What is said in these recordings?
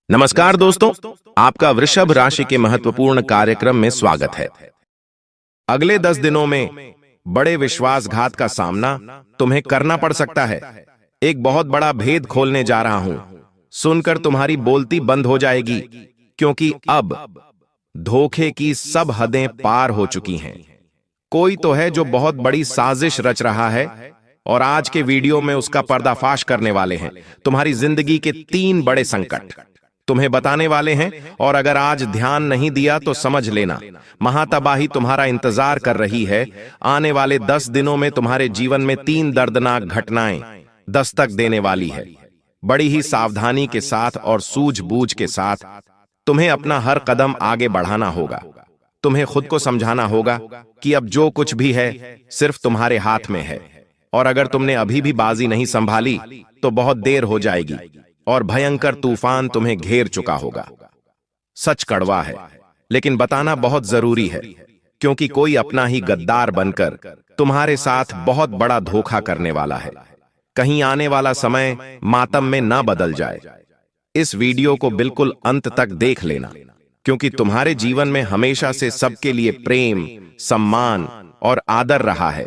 नमस्कार दोस्तों, आपका वृषभ राशि के महत्वपूर्ण कार्यक्रम में स्वागत है। अगले 10 दिनों में बड़े विश्वासघात का सामना तुम्हें करना पड़ सकता है। एक बहुत बड़ा भेद खोलने जा रहा हूं। सुनकर तुम्हारी बोलती बंद हो जाएगी, क्योंकि अब धोखे की सब हदें पार हो चुकी हैं। कोई तो है जो बहुत बड़ी साजिश रच रहा है और आज के वीडियो में उसका पर्दाफाश करने वाले हैं। तुम्हारी जिंदगी के 3 बड़े संकट तुम्हें बताने वाले हैं, और अगर आज ध्यान नहीं दिया तो समझ लेना महातबाही तुम्हारा इंतजार कर रही है। आने वाले 10 दिनों में तुम्हारे जीवन में 3 दर्दनाक घटनाएं दस्तक देने वाली है। बड़ी ही सावधानी के साथ और सूझबूझ के साथ तुम्हें अपना हर कदम आगे बढ़ाना होगा। तुम्हें खुद को समझाना होगा कि अब जो कुछ भी है सिर्फ तुम्हारे हाथ में है, और अगर तुमने अभी भी बाजी नहीं संभाली तो बहुत देर हो जाएगी और भयंकर तूफान तुम्हें घेर चुका होगा। सच कड़वा है, लेकिन बताना बहुत जरूरी है, क्योंकि कोई अपना ही गद्दार बनकर तुम्हारे साथ बहुत बड़ा धोखा करने वाला है। कहीं आने वाला समय मातम में ना बदल जाए। इस वीडियो को बिल्कुल अंत तक देख लेना, क्योंकि तुम्हारे जीवन में हमेशा से सबके लिए प्रेम, सम्मान और आदर रहा है,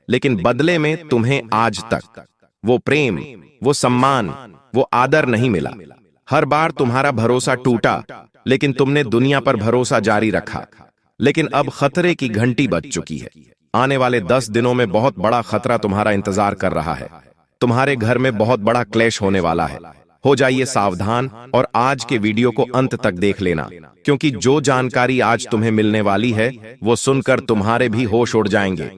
लेकिन बदले में तुम्हें आज तक वो प्रेम, वो सम्मान, वो आदर नहीं मिला। हर बार तुम्हारा भरोसा टूटा, लेकिन तुमने दुनिया पर भरोसा जारी रखा। लेकिन अब खतरे की घंटी बज चुकी है। आने वाले 10 दिनों में बहुत बड़ा खतरा तुम्हारा इंतजार कर रहा है। तुम्हारे घर में बहुत बड़ा क्लेश होने वाला है। हो जाइए सावधान और आज के वीडियो को अंत तक देख लेना, क्योंकि जो जानकारी आज तुम्हें मिलने वाली है वो सुनकर तुम्हारे भी होश उड़ जाएंगे।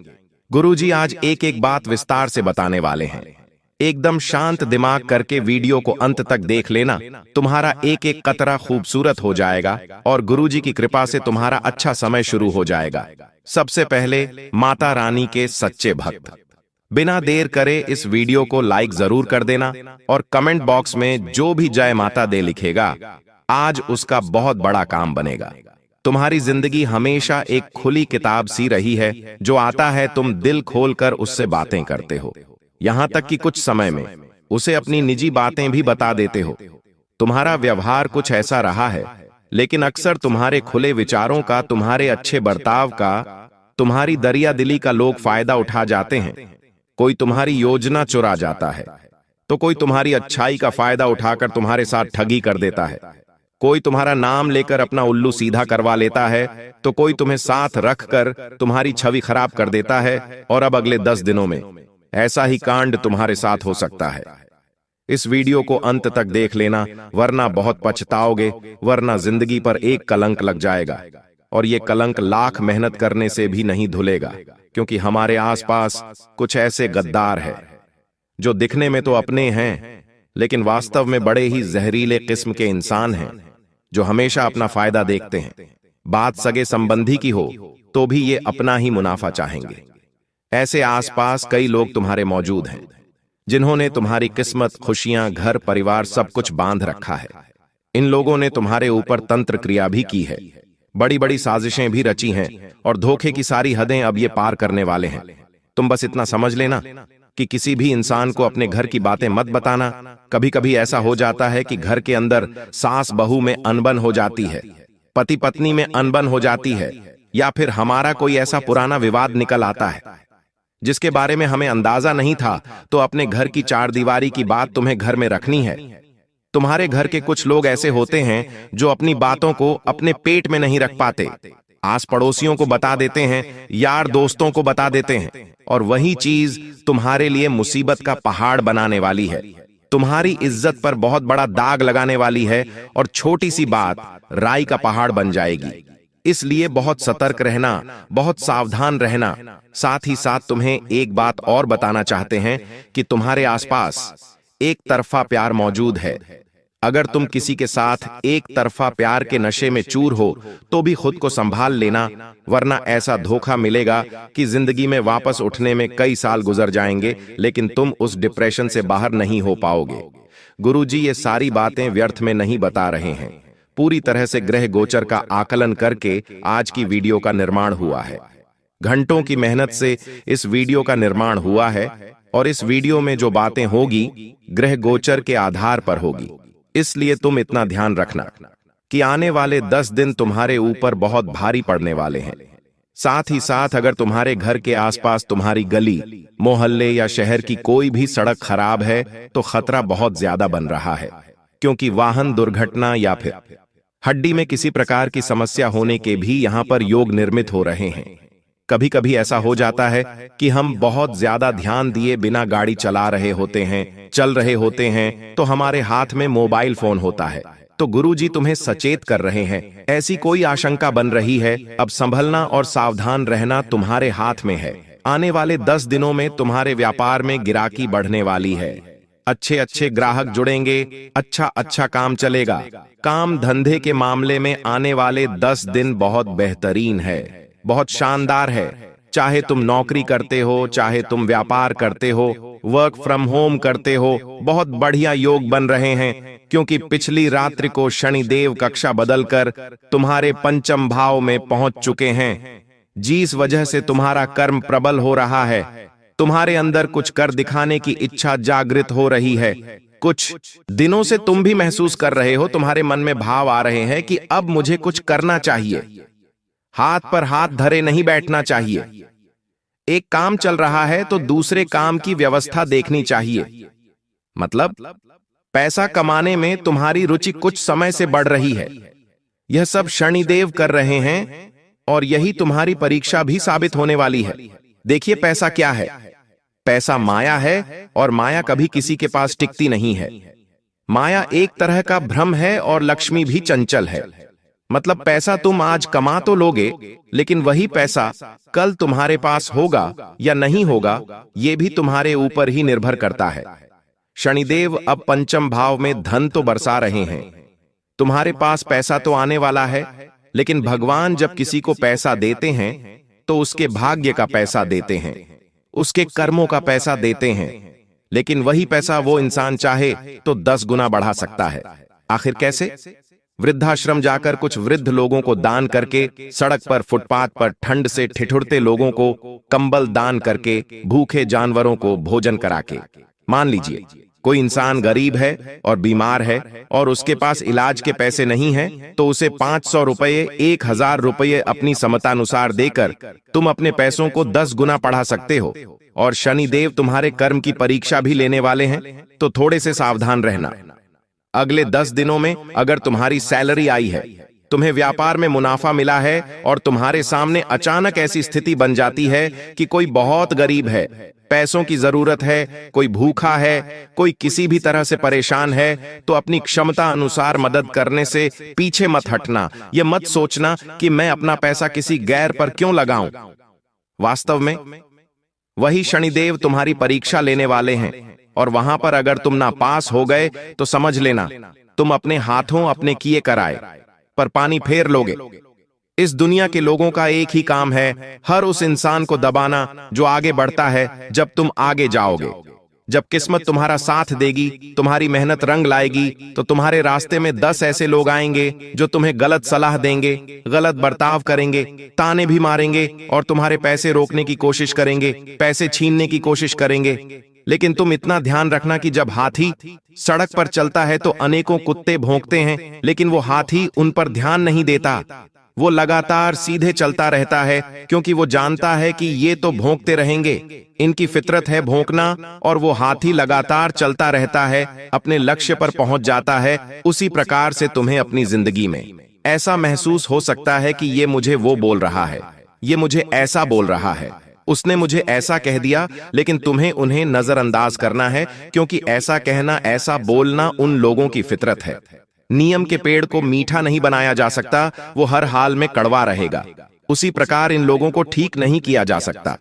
गुरुजी आज एक एक बात विस्तार से बताने वाले हैं। एकदम शांत दिमाग करके वीडियो को अंत तक देख लेना। तुम्हारा एक एक कतरा खूबसूरत हो जाएगा और गुरुजी की कृपा से तुम्हारा अच्छा समय शुरू हो जाएगा। सबसे पहले माता रानी के सच्चे भक्त, बिना देर करे इस वीडियो को लाइक जरूर कर देना और कमेंट बॉक्स में जो भी जय माता दे लिखेगा, आज उसका बहुत बड़ा काम बनेगा। तुम्हारी जिंदगी हमेशा एक खुली किताब सी रही है, जो आता है तुम दिल खोलकर उससे बातें करते हो। यहां तक कि कुछ समय में उसे अपनी निजी बातें भी बता देते हो। तुम्हारा व्यवहार कुछ ऐसा रहा है, लेकिन अक्सर तुम्हारे खुले विचारों का, तुम्हारे अच्छे बर्ताव का, तुम्हारी दरिया दिली का लोग फायदा उठा जाते हैं। कोई तुम्हारी योजना चुरा जाता है, तो कोई तुम्हारी अच्छाई का फायदा उठाकर तुम्हारे साथ ठगी कर देता है। कोई तुम्हारा नाम लेकर अपना उल्लू सीधा करवा लेता है, तो कोई तुम्हें साथ रखकर तुम्हारी छवि खराब कर देता है। और अब अगले 10 दिनों में ऐसा ही कांड तुम्हारे साथ हो सकता है। इस वीडियो को अंत तक देख लेना, वरना बहुत पछताओगे, वरना जिंदगी पर एक कलंक लग जाएगा, और ये कलंक लाख मेहनत करने से भी नहीं धुलेगा। क्योंकि हमारे आसपास कुछ ऐसे गद्दार हैं जो दिखने में तो अपने हैं, लेकिन वास्तव में बड़े ही जहरीले किस्म के इंसान हैं, जो हमेशा अपना फायदा देखते हैं। बात सगे संबंधी की हो तो भी ये अपना ही मुनाफा चाहेंगे। ऐसे आसपास कई लोग तुम्हारे मौजूद हैं, जिन्होंने तुम्हारी किस्मत, खुशियां, घर, परिवार सब कुछ बांध रखा है। इन लोगों ने तुम्हारे ऊपर तंत्र क्रिया भी की है, बड़ी बड़ी साजिशें भी रची हैं, और धोखे की सारी हदें अब ये पार करने वाले हैं। तुम बस इतना समझ लेना कि किसी भी इंसान को अपने घर की बातें मत बताना। कभी कभी ऐसा हो जाता है कि घर के अंदर सास बहू में अनबन हो जाती है, पति पत्नी में अनबन हो जाती है, या फिर हमारा कोई ऐसा पुराना विवाद निकल आता है जिसके बारे में हमें अंदाजा नहीं था। तो अपने घर की चारदीवारी की बात तुम्हें घर में रखनी है। तुम्हारे घर के कुछ लोग ऐसे होते हैं जो अपनी बातों को अपने पेट में नहीं रख पाते, आस पड़ोसियों को बता देते हैं, यार दोस्तों को बता देते हैं, और वही चीज तुम्हारे लिए मुसीबत का पहाड़ बनाने वाली है, तुम्हारी इज्जत पर बहुत बड़ा दाग लगाने वाली है, और छोटी सी बात राई का पहाड़ बन जाएगी। इसलिए बहुत सतर्क रहना, बहुत सावधान रहना। साथ ही साथ तुम्हें एक बात और बताना चाहते हैं कि तुम्हारे आसपास एक तरफा प्यार मौजूद है। अगर तुम किसी के साथ एक तरफा प्यार के नशे में चूर हो तो भी खुद को संभाल लेना, वरना ऐसा धोखा मिलेगा कि जिंदगी में वापस उठने में कई साल गुजर जाएंगे, लेकिन तुम उस डिप्रेशन से बाहर नहीं हो पाओगे। गुरुजी ये सारी बातें व्यर्थ में नहीं बता रहे हैं। पूरी तरह से ग्रह गोचर का आकलन करके आज की वीडियो का निर्माण हुआ है। घंटों की मेहनत से इस वीडियो का निर्माण हुआ है, और इस वीडियो में जो बातें होगी ग्रह गोचर के आधार पर होगी। इसलिए तुम इतना ध्यान रखना कि आने वाले 10 दिन तुम्हारे ऊपर बहुत भारी पड़ने वाले हैं। साथ ही साथ अगर तुम्हारे घर के आसपास तुम्हारी गली, मोहल्ले या शहर की कोई भी सड़क खराब है तो खतरा बहुत ज्यादा बन रहा है, क्योंकि वाहन दुर्घटना या फिर हड्डी में किसी प्रकार की समस्या होने के भी यहां पर योग निर्मित हो रहे हैं। कभी कभी ऐसा हो जाता है कि हम बहुत ज्यादा ध्यान दिए बिना गाड़ी चला रहे होते हैं, चल रहे होते हैं, तो हमारे हाथ में मोबाइल फोन होता है। तो गुरुजी तुम्हें सचेत कर रहे हैं, ऐसी कोई आशंका बन रही है, अब संभलना और सावधान रहना तुम्हारे हाथ में है। आने वाले 10 दिनों में तुम्हारे व्यापार में गिराकी बढ़ने वाली है, अच्छे अच्छे ग्राहक जुड़ेंगे, अच्छा काम चलेगा। काम धंधे के मामले में आने वाले 10 दिन बहुत बेहतरीन है, बहुत शानदार है। चाहे तुम नौकरी करते हो, चाहे तुम व्यापार करते हो, वर्क फ्रॉम होम करते हो, बहुत बढ़िया योग बन रहे हैं, क्योंकि पिछली रात्रि को शनिदेव कक्षा बदलकर तुम्हारे पंचम भाव में पहुंच चुके हैं, जिस वजह से तुम्हारा कर्म प्रबल हो रहा है। तुम्हारे अंदर कुछ कर दिखाने की इच्छा जागृत हो रही है। कुछ दिनों से तुम भी महसूस कर रहे हो, तुम्हारे मन में भाव आ रहे हैं कि अब मुझे कुछ करना चाहिए, हाथ पर हाथ धरे नहीं बैठना चाहिए। एक काम चल रहा है तो दूसरे काम की व्यवस्था देखनी चाहिए। मतलब पैसा कमाने में तुम्हारी रुचि कुछ समय से बढ़ रही है। यह सब शनिदेव कर रहे हैं और यही तुम्हारी परीक्षा भी साबित होने वाली है। देखिए, पैसा क्या है? पैसा माया है और माया कभी किसी के पास टिकती नहीं है। माया एक तरह का भ्रम है और लक्ष्मी भी चंचल है। मतलब पैसा तुम आज कमा तो लोगे, लेकिन वही पैसा कल तुम्हारे पास होगा या नहीं होगा, यह भी तुम्हारे ऊपर ही निर्भर करता है। शनिदेव अब पंचम भाव में धन तो बरसा रहे हैं, तुम्हारे पास पैसा तो आने वाला है, लेकिन भगवान जब किसी को पैसा देते हैं तो उसके भाग्य का पैसा देते हैं, उसके कर्मों का पैसा देते हैं, लेकिन वही पैसा वो इंसान चाहे तो 10 गुना बढ़ा सकता है। आखिर कैसे? वृद्धाश्रम जाकर कुछ वृद्ध लोगों को दान करके, सड़क पर फुटपाथ पर ठंड से ठिठुरते लोगों को कंबल दान करके, भूखे जानवरों को भोजन करा के। मान लीजिए कोई इंसान गरीब है और बीमार है और उसके पास इलाज के पैसे नहीं हैं, तो उसे 500 रुपये, 1000 रुपये अपनी समतानुसार देकर तुम अपने पैसों को 10 गुना बढ़ा सकते हो। और शनिदेव तुम्हारे कर्म की परीक्षा भी लेने वाले हैं, तो थोड़े से सावधान रहना। अगले 10 दिनों में अगर तुम्हारी सैलरी आई है, तुम्हें व्यापार में मुनाफा मिला है और तुम्हारे सामने अचानक ऐसी स्थिति बन जाती है कि कोई बहुत गरीब है, पैसों की जरूरत है, कोई भूखा है, कोई किसी भी तरह से परेशान है, तो अपनी क्षमता अनुसार मदद करने से पीछे मत हटना। यह मत सोचना कि मैं अपना पैसा किसी गैर पर क्यों लगाऊं। वास्तव में वही शनिदेव तुम्हारी परीक्षा लेने वाले हैं, और वहां पर अगर तुम ना पास हो गए तो समझ लेना तुम अपने हाथों अपने किए कराए पर पानी फेर लोगे। इस दुनिया के लोगों का एक ही काम है, हर उस इंसान को दबाना जो आगे बढ़ता है। जब तुम आगे जाओगे, जब किस्मत तुम्हारा साथ देगी, तुम्हारी मेहनत रंग लाएगी, तो तुम्हारे रास्ते में 10 ऐसे लोग आएंगे जो तुम्हें गलत सलाह देंगे, गलत बर्ताव करेंगे, ताने भी मारेंगे और तुम्हारे पैसे रोकने की कोशिश करेंगे, पैसे छीनने की कोशिश करेंगे। लेकिन तुम इतना ध्यान रखना कि जब हाथी सड़क पर चलता है तो अनेकों कुत्ते भौंकते हैं, लेकिन वो हाथी उन पर ध्यान नहीं देता। वो लगातार सीधे चलता रहता है, क्योंकि वो जानता है कि ये तो भौंकते रहेंगे, इनकी फितरत है भौंकना, और वो हाथी लगातार चलता रहता है, अपने लक्ष्य पर पहुंच जाता है। उसी प्रकार से तुम्हें अपनी जिंदगी में ऐसा महसूस हो सकता है कि ये मुझे वो बोल रहा है, ये मुझे ऐसा बोल रहा है, उसने मुझे ऐसा कह दिया, लेकिन तुम्हें उन्हें नजरअंदाज करना है, क्योंकि ऐसा कहना, ऐसा बोलना उन लोगों की फितरत है। नियम के पेड़ को मीठा नहीं बनाया जा सकता, वो हर हाल में कड़वा रहेगा। उसी प्रकार इन लोगों को ठीक नहीं किया जा सकता,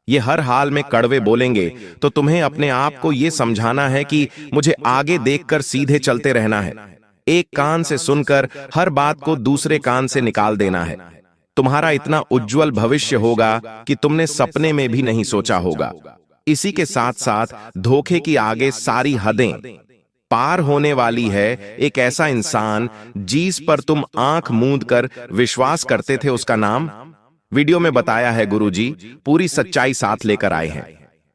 ये हर हाल में कड़वे बोलेंगे। तो तुम्हें अपने आप को ये समझाना है कि मुझे आगे देखकर सीधे चलते रहना है, एक कान से सुनकर हर बात को दूसरे कान से निकाल देना है। तुम्हारा इतना उज्जवल भविष्य होगा कि तुमने सपने में भी नहीं सोचा होगा। इसी के साथ साथ धोखे की आगे सारी हदें पार होने वाली है। एक ऐसा इंसान जिस पर तुम आंख मूंद कर विश्वास करते थे, उसका नाम वीडियो में बताया है। गुरुजी पूरी सच्चाई साथ लेकर आए हैं।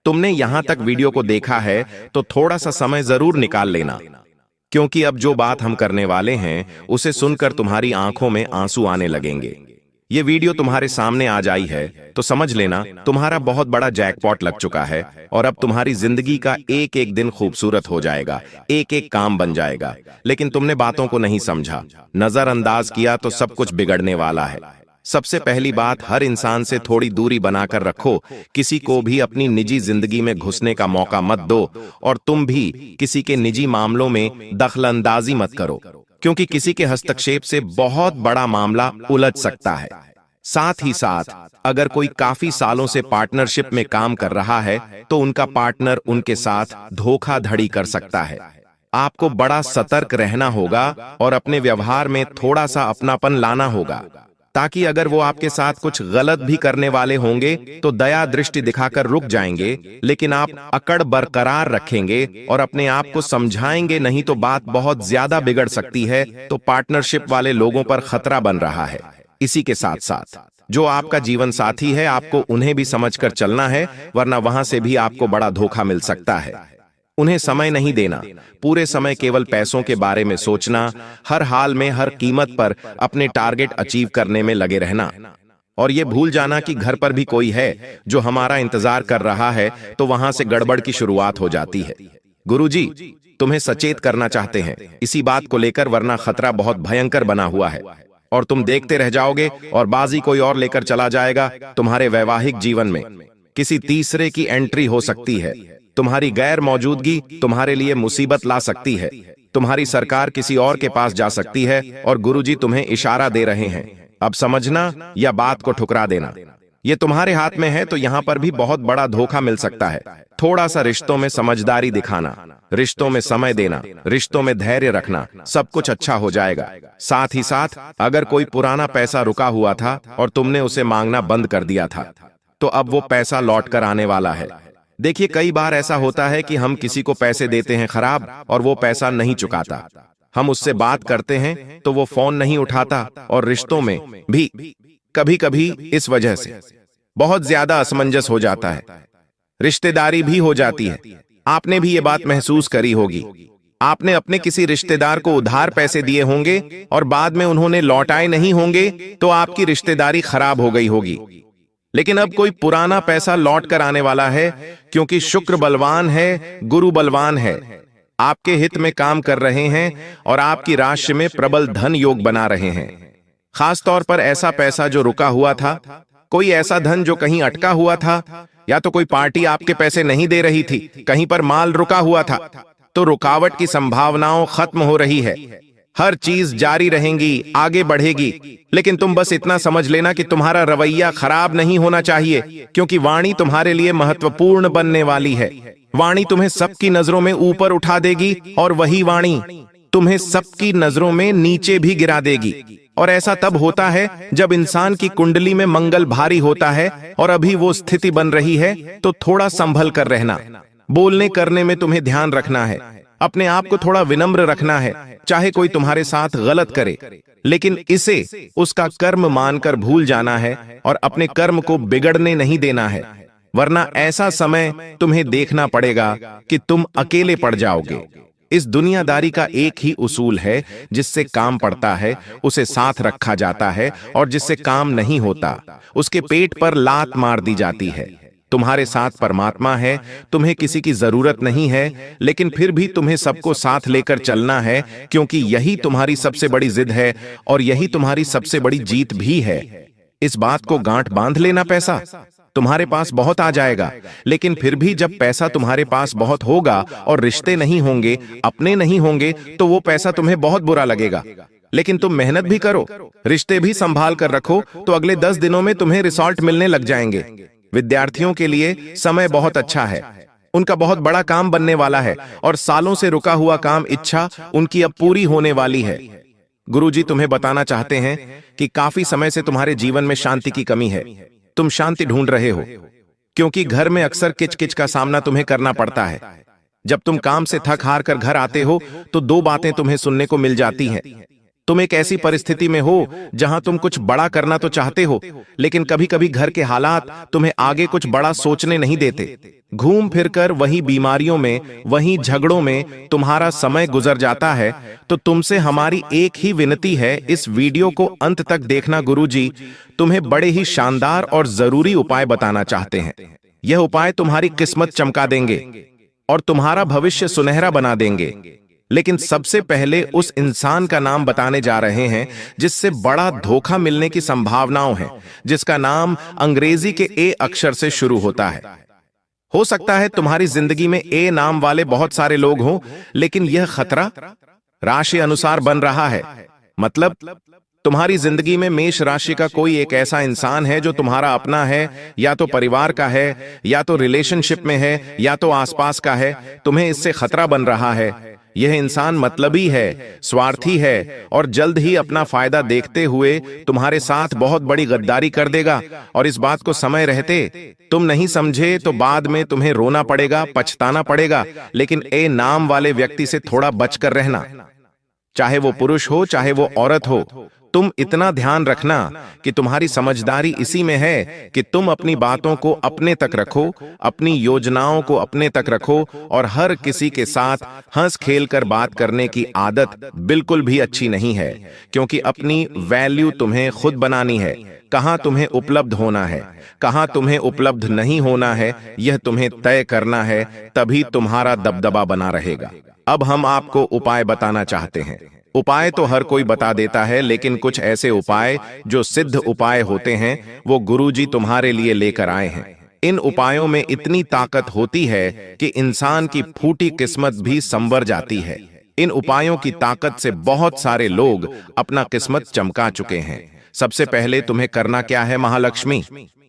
तुमने यहां तक वीडियो को देखा है तो थोड़ा सा समय जरूर निकाल लेना। क्योंकि अब जो बात हम करने वाले हैं उसे सुनकर तुम्हारी आंखों में आंसू आने लगेंगे। ये वीडियो तुम्हारे सामने आ जाई है तो समझ लेना तुम्हारा बहुत बड़ा जैकपॉट लग चुका है और अब तुम्हारी जिंदगी का एक एक दिन खूबसूरत हो जाएगा, एक एक काम बन जाएगा। लेकिन तुमने बातों को नहीं समझा, नजरअंदाज किया तो सब कुछ बिगड़ने वाला है। सबसे पहली बात, हर इंसान से थोड़ी दूरी बनाकर रखो। किसी को भी अपनी निजी जिंदगी में घुसने का मौका मत दो और तुम भी किसी के निजी मामलों में दखलंदाजी मत करो, क्योंकि किसी के हस्तक्षेप से बहुत बड़ा मामला उलझ सकता है। साथ ही साथ अगर कोई काफी सालों से पार्टनरशिप में काम कर रहा है तो उनका पार्टनर उनके साथ धोखाधड़ी कर सकता है। आपको बड़ा सतर्क रहना होगा और अपने व्यवहार में थोड़ा सा अपनापन लाना होगा, ताकि अगर वो आपके साथ कुछ गलत भी करने वाले होंगे तो दया दृष्टि दिखाकर रुक जाएंगे, लेकिन आप अकड़ बरकरार रखेंगे और अपने आप को समझाएंगे, नहीं तो बात बहुत ज्यादा बिगड़ सकती है। तो पार्टनरशिप वाले लोगों पर खतरा बन रहा है। इसी के साथ साथ जो आपका जीवन साथी है, आपको उन्हें भी समझकर चलना है, वरना वहां से भी आपको बड़ा धोखा मिल सकता है। उन्हें समय नहीं देना, पूरे समय केवल पैसों के बारे में सोचना, हर हाल में हर कीमत पर अपने टारगेट अचीव करने में लगे रहना और ये भूल जाना कि घर पर भी कोई है जो हमारा इंतजार कर रहा है, तो वहां से गड़बड़ की शुरुआत हो जाती है। गुरुजी तुम्हें सचेत करना चाहते हैं इसी बात को लेकर, वरना खतरा बहुत भयंकर बना हुआ है और तुम देखते रह जाओगे और बाजी कोई और लेकर चला जाएगा। तुम्हारे वैवाहिक जीवन में किसी तीसरे की एंट्री हो सकती है। तुम्हारी गैर मौजूदगी तुम्हारे लिए मुसीबत ला सकती है। तुम्हारी सरकार किसी और के पास जा सकती है और गुरुजी तुम्हें इशारा दे रहे हैं, अब समझना या बात को ठुकरा देना। ये तुम्हारे हाथ में है, तो यहाँ पर भी बहुत बड़ा धोखा मिल सकता है। थोड़ा सा रिश्तों में समझदारी दिखाना, रिश्तों में समय देना, रिश्तों में धैर्य रखना, सब कुछ अच्छा हो जाएगा। साथ ही साथ अगर कोई पुराना पैसा रुका हुआ था और तुमने उसे मांगना बंद कर दिया था, तो अब वो पैसा लौट कर आने वाला है। देखिए, कई बार ऐसा होता है कि हम किसी को पैसे देते हैं खराब और वो पैसा नहीं चुकाता। हम उससे बात करते हैं तो वो फोन नहीं उठाता और रिश्तों में भी कभी कभी इस वजह से बहुत ज्यादा असमंजस हो जाता है, रिश्तेदारी भी हो जाती है। आपने भी ये बात महसूस करी होगी। आपने अपने किसी रिश्तेदार को उधार पैसे दिए होंगे और बाद में उन्होंने लौटाए नहीं होंगे, तो आपकी रिश्तेदारी खराब हो गई होगी। लेकिन अब कोई पुराना पैसा लौट कर आने वाला है, क्योंकि शुक्र बलवान है, गुरु बलवान है, आपके हित में काम कर रहे हैं और आपकी राशि में प्रबल धन योग बना रहे हैं। खास तौर पर ऐसा पैसा जो रुका हुआ था, कोई ऐसा धन जो कहीं अटका हुआ था, या तो कोई पार्टी आपके पैसे नहीं दे रही थी, कहीं पर माल रुका हुआ था, तो रुकावट की संभावनाओं खत्म हो रही है। हर चीज जारी रहेंगी, आगे बढ़ेगी। लेकिन तुम बस इतना समझ लेना कि तुम्हारा रवैया खराब नहीं होना चाहिए, क्योंकि वाणी तुम्हारे लिए महत्वपूर्ण बनने वाली है। वाणी तुम्हें सबकी नजरों में ऊपर उठा देगी और वही वाणी तुम्हें सबकी नजरों में नीचे भी गिरा देगी। और ऐसा तब होता है जब इंसान की कुंडली में मंगल भारी होता है और अभी वो स्थिति बन रही है, तो थोड़ा संभल कर रहना। बोलने करने में तुम्हें ध्यान रखना है, अपने आप को थोड़ा विनम्र रखना है। चाहे कोई तुम्हारे साथ गलत करे, लेकिन इसे उसका कर्म मानकर भूल जाना है और अपने कर्म को बिगड़ने नहीं देना है, वरना ऐसा समय तुम्हें देखना पड़ेगा कि तुम अकेले पड़ जाओगे। इस दुनियादारी का एक ही उसूल है, जिससे काम पड़ता है उसे साथ रखा जाता है और जिससे काम नहीं होता उसके पेट पर लात मार दी जाती है। तुम्हारे साथ परमात्मा है, तुम्हें किसी की जरूरत नहीं है, लेकिन फिर भी तुम्हें सबको साथ लेकर चलना है, क्योंकि यही तुम्हारी सबसे बड़ी जिद है और यही तुम्हारी सबसे बड़ी जीत भी है। इस बात को गांठ बांध लेना। पैसा तुम्हारे पास बहुत आ जाएगा, लेकिन फिर भी जब पैसा तुम्हारे पास बहुत होगा और रिश्ते नहीं होंगे, अपने नहीं होंगे, तो वो पैसा तुम्हें बहुत बुरा लगेगा। लेकिन तुम मेहनत भी करो, रिश्ते भी संभाल कर रखो, तो अगले 10 दिनों में तुम्हें रिजल्ट मिलने लग जाएंगे। विद्यार्थियों के लिए समय बहुत अच्छा है, उनका बहुत बड़ा काम बनने वाला है और सालों से रुका हुआ काम इच्छा उनकी अब पूरी होने वाली है। गुरुजी तुम्हें बताना चाहते हैं कि काफी समय से तुम्हारे जीवन में शांति की कमी है। तुम शांति ढूंढ रहे हो, क्योंकि घर में अक्सर किचकिच का सामना तुम्हें करना पड़ता है। जब तुम काम से थक हार कर घर आते हो तो 2 बातें तुम्हें सुनने को मिल जाती हैं। तुम एक ऐसी परिस्थिति में हो जहां तुम कुछ बड़ा करना तो चाहते हो, लेकिन कभी कभी घर के हालात तुम्हें आगे कुछ बड़ा सोचने नहीं देते। घूम फिरकर वही बीमारियों में, वही झगड़ों में तुम्हारा समय गुजर जाता है। तो तुमसे हमारी एक ही विनती है, इस वीडियो को अंत तक देखना। गुरुजी तुम्हें बड़े ही शानदार और जरूरी उपाय बताना चाहते हैं। यह उपाय तुम्हारी किस्मत चमका देंगे और तुम्हारा भविष्य सुनहरा बना देंगे। लेकिन सबसे पहले उस इंसान का नाम बताने जा रहे हैं जिससे बड़ा धोखा मिलने की संभावनाएं हैं, जिसका नाम अंग्रेजी के ए अक्षर से शुरू होता है। हो सकता है तुम्हारी जिंदगी में ए नाम वाले बहुत सारे लोग हों, लेकिन यह खतरा राशि अनुसार बन रहा है। मतलब तुम्हारी जिंदगी में मेष राशि का कोई एक ऐसा इंसान है जो तुम्हारा अपना है, या तो परिवार का है, या तो रिलेशनशिप में है, या तो आसपास का है। तुम्हें इससे खतरा बन रहा है। यह इंसान मतलबी है, स्वार्थी है और जल्द ही अपना फायदा देखते हुए तुम्हारे साथ बहुत बड़ी गद्दारी कर देगा। और इस बात को समय रहते तुम नहीं समझे तो बाद में तुम्हें रोना पड़ेगा, पछताना पड़ेगा। लेकिन ए नाम वाले व्यक्ति से थोड़ा बचकर रहना, चाहे वो पुरुष हो चाहे वो औरत हो। तुम इतना ध्यान रखना कि तुम्हारी समझदारी इसी में है कि तुम अपनी बातों को अपने तक रखो, अपनी योजनाओं को अपने तक रखो और हर किसी के साथ हंस खेल कर बात करने की आदत बिल्कुल भी अच्छी नहीं है, क्योंकि अपनी वैल्यू तुम्हें खुद बनानी है। कहां तुम्हें उपलब्ध होना है, कहां तुम्हें उपलब्ध नहीं होना है, यह तुम्हें तय करना है, तभी तुम्हारा दबदबा बना रहेगा। अब हम आपको उपाय बताना चाहते हैं। उपाय तो हर कोई बता देता है, लेकिन कुछ ऐसे उपाय जो सिद्ध उपाय होते हैं वो गुरुजी तुम्हारे लिए लेकर आए हैं। इन उपायों में इतनी ताकत होती है कि इंसान की फूटी किस्मत भी संवर जाती है। इन उपायों की ताकत से बहुत सारे लोग अपना किस्मत चमका चुके हैं। सबसे पहले तुम्हें करना क्या है? महालक्ष्मी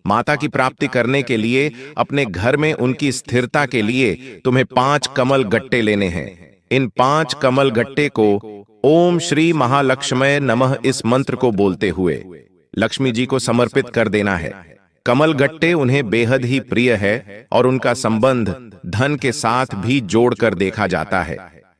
माता की प्राप्ति करने के लिए, अपने घर में उनकी स्थिरता के लिए तुम्हें 5 कमल गट्टे लेने हैं। इन 5 कमल गट्टे को ओम श्री महालक्ष्मय नमः इस मंत्र को बोलते हुए लक्ष्मी जी को समर्पित कर देना है। कमल गट्टे उन्हें बेहद ही प्रिय है और उनका संबंध धन के साथ भी जोड़कर देखा जाता है।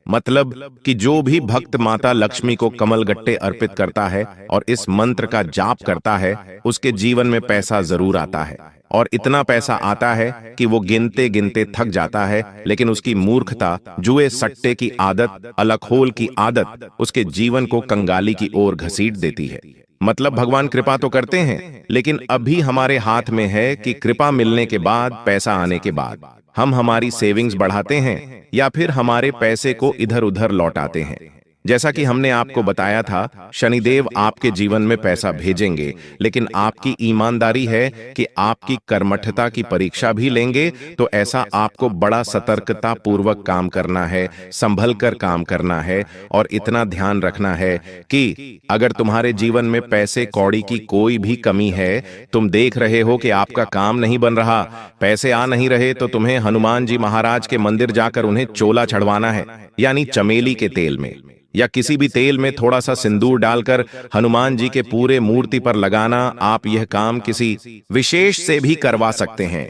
मतलब कि जो भी भक्त माता लक्ष्मी को कमल गट्टे अर्पित करता है और इस मंत्र का जाप करता है, उसके जीवन में पैसा जरूर आता है। और इतना पैसा आता है कि वो गिनते गिनते थक जाता है, लेकिन उसकी मूर्खता, जुए सट्टे की आदत, अलखोल की आदत उसके जीवन को कंगाली की ओर घसीट देती है। मतलब भगवान कृपा तो करते हैं, लेकिन अभी हमारे हाथ में है कि कृपा मिलने के बाद, पैसा आने के बाद हम हमारी सेविंग्स बढ़ाते हैं या फिर हमारे पैसे को इधर उधर लौटाते हैं। जैसा कि हमने आपको बताया था, शनिदेव आपके जीवन में पैसा भेजेंगे, लेकिन आपकी ईमानदारी है कि आपकी कर्मठता की परीक्षा भी लेंगे। तो ऐसा आपको बड़ा सतर्कता पूर्वक काम करना है, संभल कर काम करना है और इतना ध्यान रखना है कि अगर तुम्हारे जीवन में पैसे कौड़ी की कोई भी कमी है, तुम देख रहे हो कि आपका काम नहीं बन रहा, पैसे आ नहीं रहे, तो तुम्हें हनुमान जी महाराज के मंदिर जाकर उन्हें चोला चढ़वाना है, यानी चमेली के तेल में या किसी भी तेल में थोड़ा सा सिंदूर डालकर हनुमान जी के पूरे मूर्ति पर लगाना। आप यह काम किसी विशेष से भी करवा सकते हैं।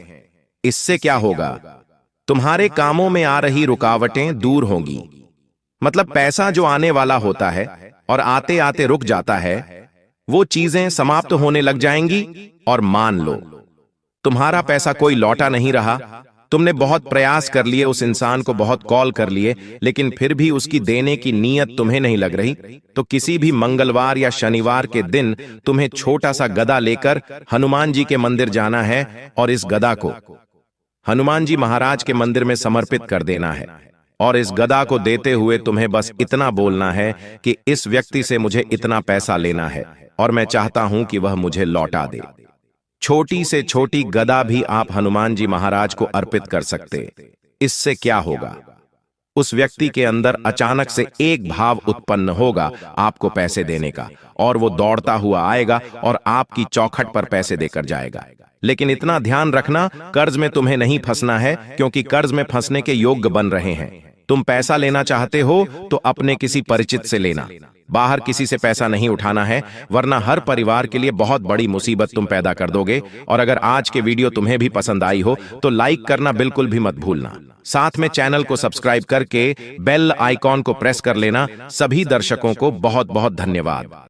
इससे क्या होगा? तुम्हारे कामों में आ रही रुकावटें दूर होंगी। मतलब पैसा जो आने वाला होता है और आते आते रुक जाता है, वो चीजें समाप्त होने लग जाएंगी। और मान लो तुम्हारा पैसा कोई लौटा नहीं रहा, तुमने बहुत प्रयास कर लिए, उस इंसान को बहुत कॉल कर लिए, लेकिन फिर भी उसकी देने की नीयत तुम्हें नहीं लग रही, तो किसी भी मंगलवार या शनिवार के दिन तुम्हें छोटा सा गदा लेकर हनुमान जी के मंदिर जाना है और इस गदा को हनुमान जी महाराज के मंदिर में समर्पित कर देना है। और इस गदा को देते हुए तुम्हें बस इतना बोलना है कि इस व्यक्ति से मुझे इतना पैसा लेना है और मैं चाहता हूं कि वह मुझे लौटा दे। छोटी से छोटी गदा भी आप हनुमान जी महाराज को अर्पित कर सकते। इससे क्या होगा? उस व्यक्ति के अंदर अचानक से एक भाव उत्पन्न होगा आपको पैसे देने का, और वो दौड़ता हुआ आएगा और आपकी चौखट पर पैसे देकर जाएगा। लेकिन इतना ध्यान रखना, कर्ज में तुम्हें नहीं फंसना है, क्योंकि कर्ज में फंसने के योग्य बन रहे हैं। तुम पैसा लेना चाहते हो तो अपने किसी परिचित से लेना, बाहर किसी से पैसा नहीं उठाना है, वरना हर परिवार के लिए बहुत बड़ी मुसीबत तुम पैदा कर दोगे। और अगर आज के वीडियो तुम्हें भी पसंद आई हो तो लाइक करना बिल्कुल भी मत भूलना। साथ में चैनल को सब्सक्राइब करके बेल आइकॉन को प्रेस कर लेना। सभी दर्शकों को बहुत बहुत धन्यवाद।